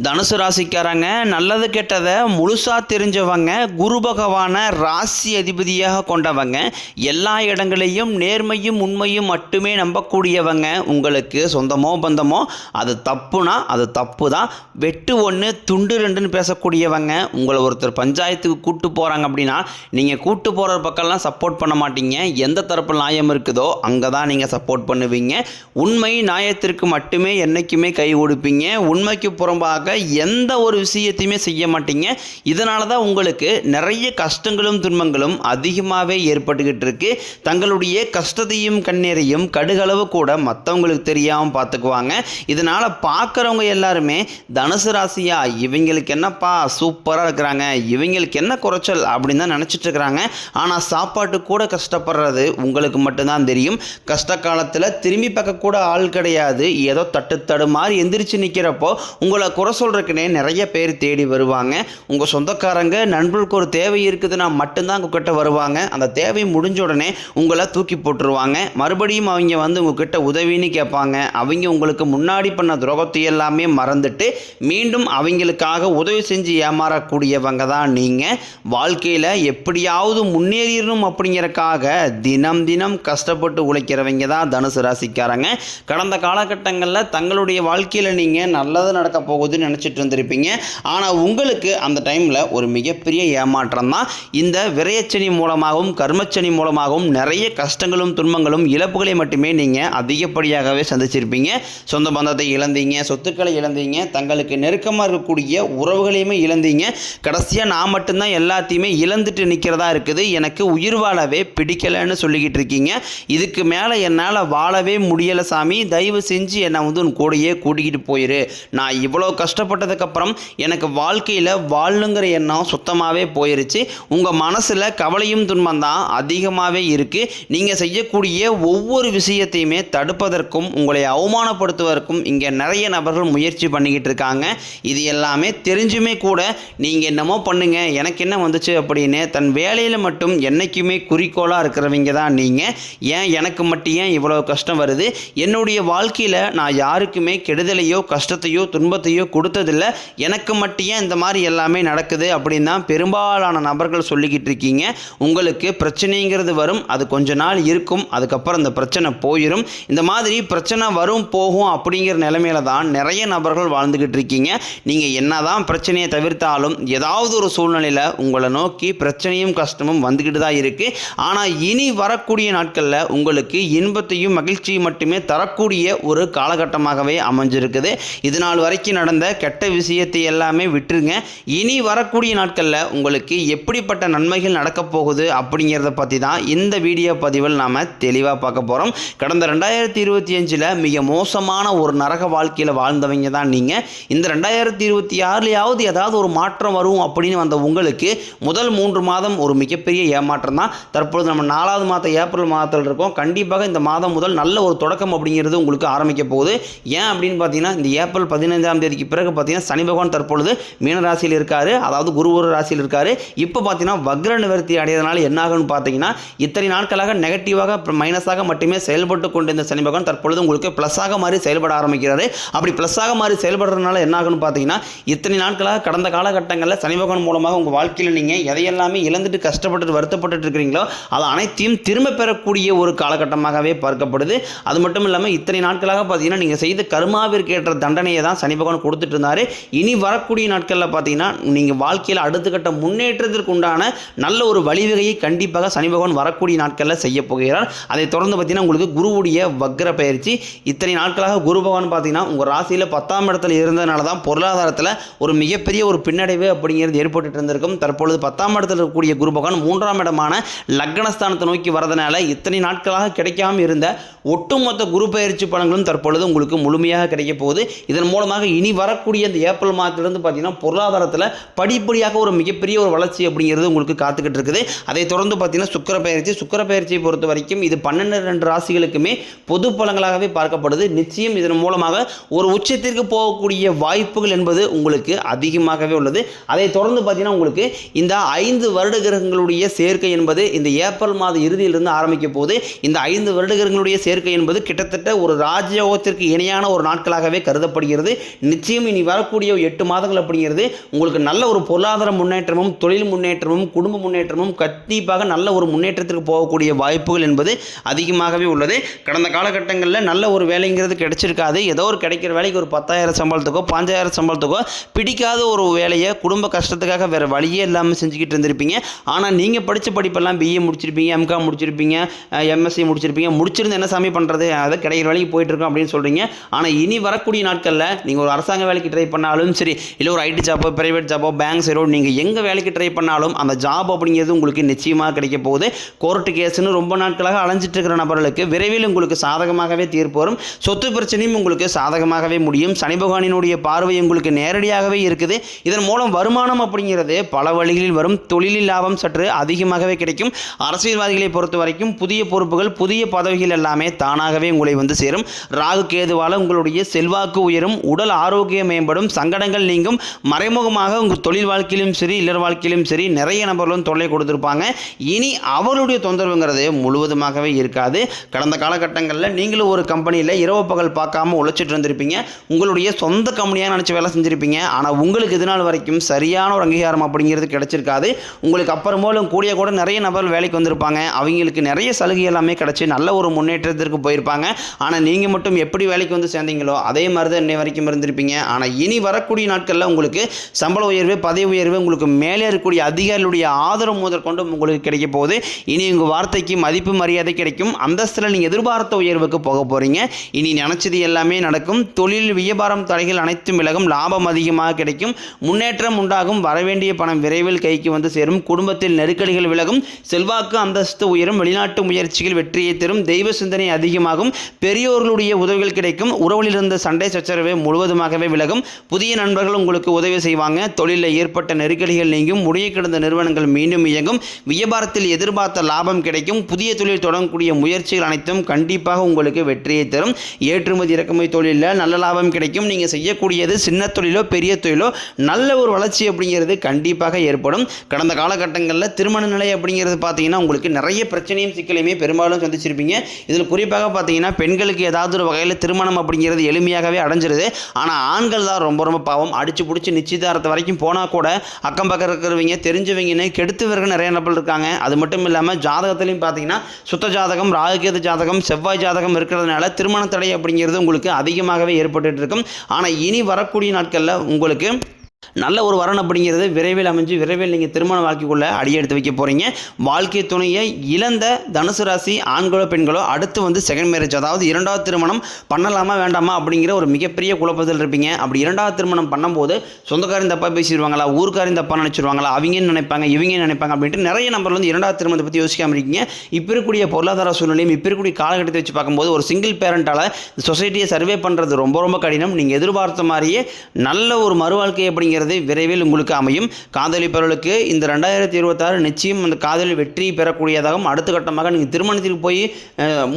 தனுசு ராசிக்காரங்க நல்லது கெட்டதை முழுசாக தெரிஞ்சவங்க, குரு பகவானை ராசி அதிபதியாக கொண்டவங்க, எல்லா இடங்களையும் நேர்மையும் உண்மையும் மட்டுமே நம்பக்கூடியவங்க. உங்களுக்கு சொந்தமோ பந்தமோ அது தப்புனா அது தப்பு தான், வெட்டு ஒன்று துண்டு ரெண்டுன்னு பேசக்கூடியவங்க. உங்களை ஒருத்தர் பஞ்சாயத்துக்கு கூட்டு போகிறாங்க அப்படின்னா நீங்கள் கூட்டு போகிற பக்கம்லாம் சப்போர்ட் பண்ண மாட்டீங்க. எந்த தரப்பு நியாயம் இருக்குதோ அங்கே தான் நீங்கள் சப்போர்ட் பண்ணுவீங்க. உண்மை நியாயத்திற்கு மட்டுமே என்றைக்குமே கை கொடுப்பீங்க. உண்மைக்கு புறம்பாக எந்த ஒரு விஷயத்தையுமே செய்ய மாட்டீங்க. இதனால தான் உங்களுக்கு நிறைய கஷ்டங்களும் துன்பங்களும் அதிகமாகவே ஏற்பட்டுக்கிட்டு இருக்கு. தங்களுடைய கஷ்டத்தையும் கண்ணீரையும் கடுகளவு கூட மற்றவங்களுக்கு தெரியாமல் பார்த்துக்குவாங்க. இதனால் பார்க்குறவங்க எல்லாருமே தனுசு ராசியா இவங்களுக்கு என்னப்பா சூப்பராக இருக்கிறாங்க, இவங்களுக்கு என்ன குறைச்சல் அப்படின்னு தான் நினச்சிட்டு இருக்கிறாங்க. ஆனால் சாப்பாட்டு கூட கஷ்டப்படுறது உங்களுக்கு மட்டும்தான் தெரியும். கஷ்ட காலத்தில் திரும்பி பார்க்க கூட ஆள் கிடையாது. ஏதோ தட்டு மாதிரி எந்திரிச்சு நிற்கிறப்போ உங்களை குறை சொல்கிறதுக்குனே நிறைய பேர் தேடி வருவாங்க. உங்கள் சொந்தக்காரங்க நண்பர்களுக்கு ஒரு தேவை இருக்குதுன்னா மட்டும்தான் உங்ககிட்ட வருவாங்க. அந்த தேவை முடிஞ்ச உடனே உங்களை தூக்கி போட்டுருவாங்க. மறுபடியும் அவங்க வந்து உங்ககிட்ட உதவின்னு கேட்பாங்க. அவங்க உங்களுக்கு முன்னாடி பண்ண துரோகத்தை எல்லாமே மறந்துட்டு மீண்டும் அவங்களுக்காக உதவி செஞ்சு ஏமாறக்கூடியவங்க தான் நீங்கள். வாழ்க்கையில் எப்படியாவது முன்னேறிடணும் அப்படிங்கிறக்காக தினம் தினம் கஷ்டப்பட்டு உழைக்கிறவங்க தான் தனுசு ராசிக்காரங்க. கடந்த காலகட்டங்களில் தங்களுடைய வாழ்க்கையில் நீங்கள் நல்லது நடக்க போகுதுன்னு நினச்சிட்டு இருந்திருப்பீங்க. ஆனால் உங்களுக்கு அந்த டைமில் ஒரு மிகப்பெரிய ஏமாற்றம் தான். இந்த விரயச்சனி மூலமாகவும் கர்மச்சனி மூலமாகவும் நிறைய கஷ்டங்களும் துன்பங்களும் இழப்புகளை மட்டுமே நீங்கள் அதிகப்படியாகவே சந்திச்சிருப்பீங்க. சொந்த பந்தத்தை இழந்தீங்க, சொத்துக்களை இழந்தீங்க, தங்களுக்கு நெருக்கமாக இருக்கக்கூடிய உறவுகளையுமே இழந்தீங்க. கடைசியாக நான் மட்டும்தான் எல்லாத்தையுமே இழந்துட்டு நிற்கிறதா இருக்குது, எனக்கு உயிர் வாழவே பிடிக்கலைன்னு சொல்லிக்கிட்டு இருக்கீங்க. இதுக்கு மேலே என்னால் வாழவே முடியலை சாமி, தயவு செஞ்சு என்னை வந்து உன் கூடையே கூட்டிக்கிட்டு போயிரு. நான் இவ்வளோ கஷ்டப்பட்டதுக்கப்புறம் எனக்கு வாழ்க்கையில் வாழணுங்கிற எண்ணம் சுத்தமாகவே போயிருச்சு. உங்கள் மனசில் கவலையும் துன்பம் தான் அதிகமாகவே இருக்குது. நீங்கள் செய்யக்கூடிய ஒவ்வொரு விஷயத்தையுமே தடுப்பதற்கும் உங்களை அவமானப்படுத்துவதற்கும் இங்கே நிறைய நபர்கள் முயற்சி பண்ணிக்கிட்டு இருக்காங்க. இது எல்லாமே தெரிஞ்சுமே கூட நீங்கள் என்னமோ பண்ணுங்க, எனக்கு என்ன வந்துச்சு அப்படின்னு தன் வேலையில் மட்டும் என்றைக்குமே குறிக்கோளாக இருக்கிறவங்க தான் நீங்கள். ஏன் எனக்கு மட்டும் ஏன் இவ்வளோ கஷ்டம் வருது, என்னுடைய வாழ்க்கையில் நான் யாருக்குமே கெடுதலையோ கஷ்டத்தையோ துன்பத்தையோ கொடுத்ததில்லை, எனக்கு மட்டும் ஏன் இந்த மாதிரி எல்லாமே நடக்குது அப்படின்னு தான் பெரும்பாலான நபர்கள் சொல்லிக்கிட்டு இருக்கீங்க. உங்களுக்கு பிரச்சனைங்கிறது வரும், அது கொஞ்ச நாள் இருக்கும், அதுக்கப்புறம் இந்த பிரச்சனை போயிடும். இந்த மாதிரி பிரச்சனை வரும் போகும் அப்படிங்கிற நிலைமையில தான் நிறைய நபர்கள் வாழ்ந்துக்கிட்டு இருக்கீங்க. நீங்கள் என்னதான் பிரச்சனையை தவிர்த்தாலும் ஏதாவது ஒரு சூழ்நிலையில் உங்களை நோக்கி பிரச்சனையும் கஷ்டமும் வந்துக்கிட்டு தான் இருக்குது. ஆனால் இனி வரக்கூடிய நாட்களில் உங்களுக்கு இன்பத்தையும் மகிழ்ச்சியும் மட்டுமே தரக்கூடிய ஒரு காலகட்டமாகவே அமைஞ்சிருக்குது. இது நாள் வரைக்கும் நடந்த கெட்ட விஷயத்தை எல்லாமே விட்டுருங்க. இனி வரக்கூடிய நாட்களில் உங்களுக்கு எப்படிப்பட்ட நன்மைகள் நடக்கப் போகுது அப்படிங்கிறத பற்றி தான் இந்த வீடியோ பதிவில் நாம் தெளிவாக பார்க்க போகிறோம். கடந்த 2025 மிக மோசமான ஒரு நரக வாழ்க்கையில் வாழ்ந்தவங்க தான் நீங்கள். இந்த 2026 ஏதாவது ஒரு மாற்றம் வரும் அப்படின்னு வந்த உங்களுக்கு முதல் 3 மாதம் ஒரு மிகப்பெரிய ஏமாற்றம் தான். தற்பொழுது நம்ம 4வது மாதம் ஏப்ரல் மாதத்தில் இருக்கோம். கண்டிப்பாக இந்த மாதம் முதல் நல்ல ஒரு தொடக்கம் அப்படிங்கிறது உங்களுக்கு ஆரம்பிக்க போகுது. ஏன் அப்படின்னு பார்த்தீங்கன்னா இந்த ஏப்ரல் 15ஆம் தேதிக்கு பிறகு பார்த்தீங்கன்னா சனி பகவான் தற்பொழுது மீன ராசியில் இருக்காரு, அதாவது குரு ஒரு ராசியில் இருக்காரு. இப்போ பார்த்தீங்கன்னா வக்ர நிவர்த்தி அடையறதுனால என்ன ஆகும்னு பார்த்தீங்கன்னா இத்தனை நாட்களாக நெகட்டிவாக மைனஸாக மட்டுமே செயல்பட்டு கொண்டிருந்த சனி பகவான் தற்பொழுது உங்களுக்கு ப்ளஸ்ஸாக மாறி செயல்பட ஆரம்பிக்கிறாரு. அப்படி ப்ளஸ்ஸாக மாறி செயல்படுறதுனால என்ன ஆகும்னு பார்த்தீங்கன்னா இத்தனை நாட்களாக கடந்த காலகட்டங்களில் சனி பகவான் மூலமாக உங்கள் வாழ்க்கையில் நீங்கள் எதையெல்லாமே இழந்துட்டு கஷ்டப்பட்டு வருத்தப்பட்டு இருக்கிறீங்களோ அதை அனைத்தையும் திரும்ப பெறக்கூடிய ஒரு காலகட்டமாகவே பார்க்கப்படுது. அது மட்டும் இல்லாமல் இத்தனை நாட்களாக பார்த்தீங்கன்னா நீங்கள் செய்த கர்மாவிற்கு ஏற்ற தண்டனையை தான் சனி பகவான் கொடுத்துட்டு இருந்தார். இனி வரக்கூடிய நாட்களில் பார்த்தீங்கன்னா நீங்கள் வாழ்க்கையில் அடுத்த கட்ட முன்னேற்றத்திற்கு உண்டான நல்ல ஒரு வழிவகையை கண்டிப்பாக சனி பகவான் வரக்கூடிய நாட்களில் செய்ய போகிறார். அதை தொடர்ந்து பார்த்தீங்கன்னா உங்களுக்கு குருவுடைய வக்ர பயிற்சி. இத்தனை நாட்களாக குரு பகவான் பார்த்தீங்கன்னா உங்கள் ராசியில் 10ஆம் இடத்துல இருந்ததுனால தான் பொருளாதாரத்தில் ஒரு மிகப்பெரிய ஒரு பின்னடைவு அப்படிங்கிறது ஏற்பட்டு இருந்திருக்கும். தற்பொழுது 10ஆம் இடத்தில் இருக்கக்கூடிய குரு பகவான் 3ஆம் இடமான லக்னஸ்தானத்தை நோக்கி வரதுனால இத்தனை நாட்களாக கிடைக்காமல் இருந்த ஒட்டுமொத்த குரு பயிற்சி பலன்களும் தற்பொழுது உங்களுக்கு முழுமையாக கிடைக்க போகுது. இதன் மூலமாக இனி வரக்கூடிய இந்த ஏப்ரல் மாதத்திலிருந்து பார்த்தீங்கன்னா பொருளாதாரத்தில் படிப்படியாக ஒரு மிகப்பெரிய ஒரு வளர்ச்சி அப்படிங்கிறது உங்களுக்கு காத்துக்கிட்டு இருக்குது. அதை தொடர்ந்து பார்த்தீங்கன்னா சுக்கிர பயிற்சியை பொறுத்த வரைக்கும் இது 12 ராசிகளுக்குமே பொது பலன்களாகவே பார்க்கப்படுது. நிச்சயம் இதன் மூலமாக ஒரு உச்சத்திற்கு போகக்கூடிய வாய்ப்புகள் என்பது உங்களுக்கு அதிகமாகவே உள்ளது. அதை தொடர்ந்து பார்த்தீங்கன்னா உங்களுக்கு இந்த 5 வருட கிரகங்களுடைய சேர்க்கை என்பது இந்த ஏப்ரல் மாத இறுதியிலிருந்து ஆரம்பிக்க போது. இந்த 5 வருட கிரகங்களுடைய சேர்க்கை என்பது கிட்டத்தட்ட ஒரு ராஜயோகத்திற்கு இணையான ஒரு நாட்களாகவே கருதப்படுகிறது. நிச்சயம் இனி வரக்கூடிய 8 மாதங்கள் அப்படிங்கிறது உங்களுக்கு நல்ல ஒரு பொருளாதார முன்னேற்றமும் தொழில் முன்னேற்றமும் குடும்ப முன்னேற்றமும் கண்டிப்பாக நல்ல ஒரு முன்னேற்றத்திற்கு போகக்கூடிய வாய்ப்புகள் என்பது அதிகமாகவே உள்ளது. கடந்த காலகட்டங்களில் நல்ல ஒரு வேலைங்கிறது கிடைச்சிருக்காது. ஏதோ ஒரு கிடைக்கிற வேலைக்கு ஒரு 10,000 சம்பளத்துக்கோ 5,000 சம்பளத்துக்கோ பிடிக்காத ஒரு வேலையை குடும்ப கஷ்டத்துக்காக வேறு வழியே இல்லாமல் செஞ்சுக்கிட்டு இருந்திருப்பீங்க. ஆனால் நீங்கள் படித்த படிப்பெல்லாம் பிஏ முடிச்சிருப்பீங்க, எம்காம் முடிச்சிருப்பீங்க, எம்எஸ்சி முடிச்சிருப்பீங்க. முடிச்சிருந்து என்ன சாமி பண்ணுறது, அதை கிடைக்கிற வேலைக்கு போயிட்டுருக்கோம் அப்படின்னு சொல்கிறீங்க. ஆனால் இனி வரக்கூடிய நாட்களில் நீங்கள் ஒரு அரசாங்க வேலைக்கு ட்ரை பண்ணாலும் சரி, இல்லை ஒரு ஐடி ஜாப்போ பிரைவேட் ஜாப்போ பேங்க் சைடோ நீங்கள் எங்கே வேலைக்கு ட்ரை பண்ணாலும் அந்த ஜாப் அப்படிங்கிறது உங்களுக்கு நிச்சயமாக கிடைக்க போகுது. கோர்ட்டு கேஸ்ன்னு ரொம்ப நாட்களாக அலைஞ்சிட்டு இருக்கிற நபர்களுக்கு விரைவில் உங்களுக்கு சாதகமாகவே தீர்ப்பு வரும். சொத்து பிரச்சனையும் உங்களுக்கு சாதகமாகவே முடியும். சனி பகவானினுடைய பார்வை உங்களுக்கு நேரடியாகவே இருக்குது. இதன் மூலம் வருமானம் அப்படிங்கிறது பல வழிகளில் வரும். தொழிலில் லாபம் சற்று அதிகமாகவே கிடைக்கும். அரசியல்வாதிகளை பொறுத்த வரைக்கும் புதிய பொறுப்புகள் புதிய பதவிகள் எல்லாமே தானாகவே உங்களை வந்து சேரும். ராகு கேதுவால் உங்களுடைய செல்வாக்கு உயரும், உடல் ஆரோக்கியம் மேம்படும், சங்கடங்கள் நீங்கும். மறைமுகமாக உங்கள் தொழில் வாழ்க்கையிலும் சரி இல்லற வாழ்க்கையிலும் சரி நிறைய நபர்களும் தொல்லை கொடுத்துருப்பாங்க. இனி அவருடைய தொந்தரவுங்கிறது முழுவதுமாகவே இருக்காது. கடந்த காலகட்டங்களில் நீங்களும் ஒரு கம்பெனியில் இரவு பகல் பார்க்காம உழைச்சிட்டு இருந்திருப்பீங்க. உங்களுடைய சொந்த கம்பெனியாக நினச்சி வேலை செஞ்சுருப்பீங்க. ஆனால் உங்களுக்கு இது நாள் வரைக்கும் சரியான ஒரு அங்கீகாரம் அப்படிங்கிறது கிடைச்சிருக்காது. உங்களுக்கு அப்புறமேலும் கூட நிறைய நபர்கள் வேலைக்கு வந்திருப்பாங்க. அவங்களுக்கு நிறைய சலுகை எல்லாமே கிடச்சி நல்ல ஒரு முன்னேற்றத்திற்கு போயிருப்பாங்க. ஆனால் நீங்கள் மட்டும் எப்படி வேலைக்கு வந்து சேர்ந்தீங்களோ அதே மாதிரி தான் இன்னை வரைக்கும் இருந்திருப்பீங்க. ஆனால் இனி வரக்கூடிய நாட்களில் உங்களுக்கு சம்பள உயர்வு பதவி உயர்வு உங்களுக்கு மேலே இருக்கக்கூடிய அதிகாரிகளுடைய ஆதரவு முதற்கொண்டு உங்களுக்கு கிடைக்க போகுது. இனி உங்கள் வார்த்தைக்கு மதிப்பு மரியாதை கிடைக்கும். அந்தஸ்தில் நீங்கள் எதிர்பார்த்த உயர்வுக்கு போக போகிறீங்க. இனி நினச்சது எல்லாமே நடக்கும். தொழில் வியாபாரம் தடைகள் அனைத்தும் விலகும். லாபம் அதிகமாக கிடைக்கும். முன்னேற்றம் உண்டாகும். வரவேண்டிய பணம் விரைவில் கைக்கு வந்து சேரும். குடும்பத்தில் நெருக்கடிகள் விலகும். செல்வாக்கு அந்தஸ்து உயரும். வெளிநாட்டு முயற்சிகள் வெற்றியை தரும். தெய்வ சிந்தனை அதிகமாகும். பெரியோர்களுடைய உதவிகள் கிடைக்கும். உறவில் இருந்த சண்டை சச்சரவு முழுவதுமாகவே விலகும். புதிய நண்பர்கள் உங்களுக்கு உதவி செய்வாங்க. தொழிலில் ஏற்பட்ட நெருக்கடிகள் நீங்கும். முடிய கிடந்த நிறுவனங்கள் மீண்டும் இயங்கும். வியாபாரத்தில் எதிர்பார்த்த லாபம் கிடைக்கும். புதிய தொழில் தொடங்கக்கூடிய முயற்சிகள் அனைத்தும் கண்டிப்பாக உங்களுக்கு வெற்றியை தரும். ஏற்றுமதி இறக்குமதி தொழிலில் நல்ல லாபம் கிடைக்கும். நீங்கள் செய்யக்கூடியது சின்ன தொழிலோ பெரிய தொழிலோ நல்ல ஒரு வளர்ச்சி அப்படிங்கிறது கண்டிப்பாக ஏற்படும். கடந்த காலகட்டங்களில் திருமண நிலை அப்படிங்கிறது பார்த்தீங்கன்னா உங்களுக்கு நிறைய பிரச்சனையும் சிக்கலையுமே பெரும்பாலும் சந்திச்சிருப்பீங்க. இதில் குறிப்பாக பார்த்தீங்கன்னா பெண்களுக்கு ஏதாவது ஒரு வகையில் திருமணம் அப்படிங்கிறது எளிமையாகவே அடைஞ்சிருது. ஆனால் ஆண்கள் தான் ரொம்ப ரொம்ப பாவம். அடிச்சு பிடிச்சி நிச்சயதாரத்தை வரைக்கும் போனால் கூட அக்கம் பக்கம் இருக்கிறவங்க தெரிஞ்சவங்கன்னு கெடுத்துவர்கள் நிறைய நபர்கள் இருக்காங்க. அது மட்டும் இல்லாமல் ஜாதகத்திலையும் பார்த்தீங்கன்னா சுத்த ஜாதகம் ராகுகேது ஜாதகம் செவ்வாய் ஜாதகம் இருக்கிறதுனால திருமண தடை அப்படிங்கிறது உங்களுக்கு அதிகமாகவே ஏற்பட்டு இருக்கும். ஆனால் இனி வரக்கூடிய நாட்களில் உங்களுக்கு நல்ல ஒரு வரன் அப்படிங்கிறது விரைவில் அமைஞ்சு விரைவில் நீங்கள் திருமண வாழ்க்கைக்குள்ளே அடியெடுத்து வைக்க போகிறீங்க. வாழ்க்கை துணையை இழந்த தனுசு ராசி ஆண்களோ பெண்களோ அடுத்து வந்து செகண்ட் மேரேஜ், அதாவது இரண்டாவது திருமணம் பண்ணலாமா வேண்டாமா அப்படிங்கிற ஒரு மிகப்பெரிய குழப்பத்தில் இருப்பீங்க. அப்படி இரண்டாவது திருமணம் பண்ணும்போது சொந்தக்காரையும் தப்பாக பேசிடுவாங்களா, ஊருக்காரையும் தப்பாக நினச்சிடுவாங்களா, அவங்க நினைப்பாங்க இவங்க நினைப்பாங்க அப்படின்ட்டு நிறைய நம்பர் வந்து இரண்டாவது திருமணத்தை பற்றி யோசிக்காமல் இருக்கீங்க. இப்போ இருக்கக்கூடிய பொருளாதார சூழ்நிலையும் இப்போ இருக்கக்கூடிய காலகட்டத்தை வச்சு பார்க்கும்போது ஒரு சிங்கிள் பேரண்டால் சொசைட்டியை சர்வே பண்ணுறது ரொம்ப ரொம்ப கடினம். நீங்கள் எதிர்பார்த்த மாதிரியே நல்ல ஒரு மறுவாழ்க்கை அப்படிங்கிறது விரைவில் உங்களுக்கு அமையும். காதலிப்பவர்களுக்கு இந்த 2026 நிச்சயம் அந்த காதலில் வெற்றி பெறக்கூடியதாகவும் அடுத்த கட்டமாக நீங்கள் திருமணத்திற்கு போய்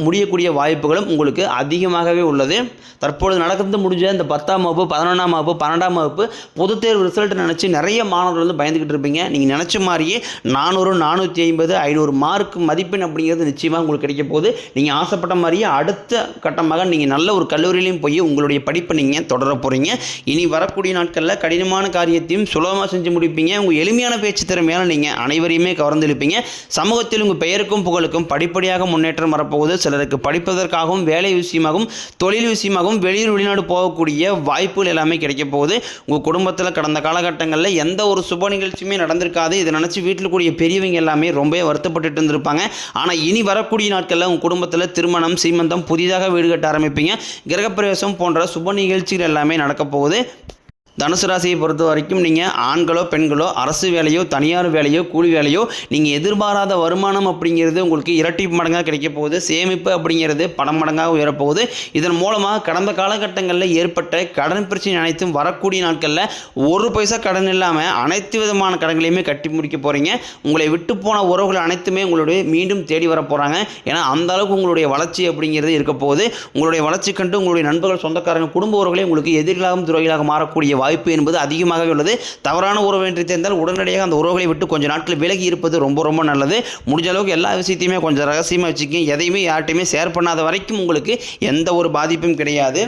முடியக்கூடிய வாய்ப்புகளும் உங்களுக்கு அதிகமாகவே உள்ளது. தற்பொழுது நடந்து முடிஞ்ச இந்த 10ஆம் வகுப்பு 11ஆம் வகுப்பு 12ஆம் வகுப்பு பொதுத் தேர்வு ரிசல்ட் நினச்சி நிறைய மாணவர்கள் வந்து பயந்துக்கிட்டு இருப்பீங்க. நீங்கள் நினச்ச மாதிரியே 400 450 500 மார்க் மதிப்பெண் அப்படிங்கிறது நிச்சயமாக உங்களுக்கு கிடைக்க போகுது. நீங்கள் ஆசைப்பட்ட மாதிரியே அடுத்த கட்டமாக நீங்கள் நல்ல ஒரு கல்லூரியிலையும் போய் உங்களுடைய படிப்பை நீங்கள் தொடர போகிறீங்க. இனி வரக்கூடிய நாட்களில் கடினமான காரியத்தையும் சுலபமாக செஞ்சு முடிப்பீங்க. உங்கள் எளிமையான பேச்சு திறமையால் நீங்கள் அனைவரையுமே கவர்ந்திருப்பீங்க. சமூகத்தில் உங்கள் பெயருக்கும் புகழுக்கும் படிப்படியாக முன்னேற்றம் வரப்போகுது. சிலருக்கு படிப்பதற்காகவும் வேலை விஷயமாகவும் தொழில் விஷயமாகவும் வெளியூர் வெளிநாடு போகக்கூடிய வாய்ப்புகள் எல்லாமே கிடைக்க போகுது. உங்கள் குடும்பத்தில் கடந்த காலகட்டங்களில் எந்த ஒரு சுப நிகழ்ச்சியுமே நடந்திருக்காது. இதை நினச்சி வீட்டில் கூடிய பெரியவங்க எல்லாமே ரொம்ப வருத்தப்பட்டு இருந்திருப்பாங்க. ஆனால் இனி வரக்கூடிய நாட்களில் உங்கள் குடும்பத்தில் திருமணம் சீமந்தம் புதிதாக வீடு கட்ட ஆரம்பிப்பீங்க. கிரகப்பிரவேசம் போன்ற சுப நிகழ்ச்சிகள் எல்லாமே நடக்க போகுது. தனுசு ராசியை பொறுத்த வரைக்கும் நீங்கள் ஆண்களோ பெண்களோ அரசு வேலையோ தனியார் வேலையோ கூலி வேலையோ நீங்கள் எதிர்பாராத வருமானம் அப்படிங்கிறது உங்களுக்கு இரட்டி மடங்காக கிடைக்க போகுது. சேமிப்பு அப்படிங்கிறது பல மடங்காக உயரப்போகுது. இதன் மூலமாக கடந்த காலகட்டங்களில் ஏற்பட்ட கடன் பிரச்சனை அனைத்தும் வரக்கூடிய நாட்களில் ஒரு பைசா கடன் இல்லாமல் அனைத்து விதமான கடன்களையுமே கட்டி முடிக்க போகிறீங்க. உங்களை விட்டு போன உறவுகள் அனைத்துமே உங்களுடைய மீண்டும் தேடி வர போகிறாங்க. ஏன்னா அந்த அளவுக்கு உங்களுடைய வளர்ச்சி அப்படிங்கிறது இருக்க போகுது. உங்களுடைய வளர்ச்சி கண்டு உங்களுடைய நண்பர்கள் சொந்தக்காரங்க குடும்ப உறவுகளே உங்களுக்கு எதிரிகளாகவும் துறைகளாக மாறக்கூடிய வாய்ப்பு என்பது அதிகமாகவே உள்ளது. தவறான உறவு என்று தெரிந்தால் உடனடியாக அந்த உறவுகளை விட்டு கொஞ்ச நாட்கள் விலகி இருப்பது ரொம்ப ரொம்ப நல்லது. முடிஞ்ச அளவுக்கு எல்லா விஷயத்தையுமே கொஞ்சம் ரகசியமாக வச்சுக்கோங்க. எதையுமே யார்ட்டையுமே ஷேர் பண்ணாத வரைக்கும் உங்களுக்கு எந்த ஒரு பாதிப்பும் கிடையாது.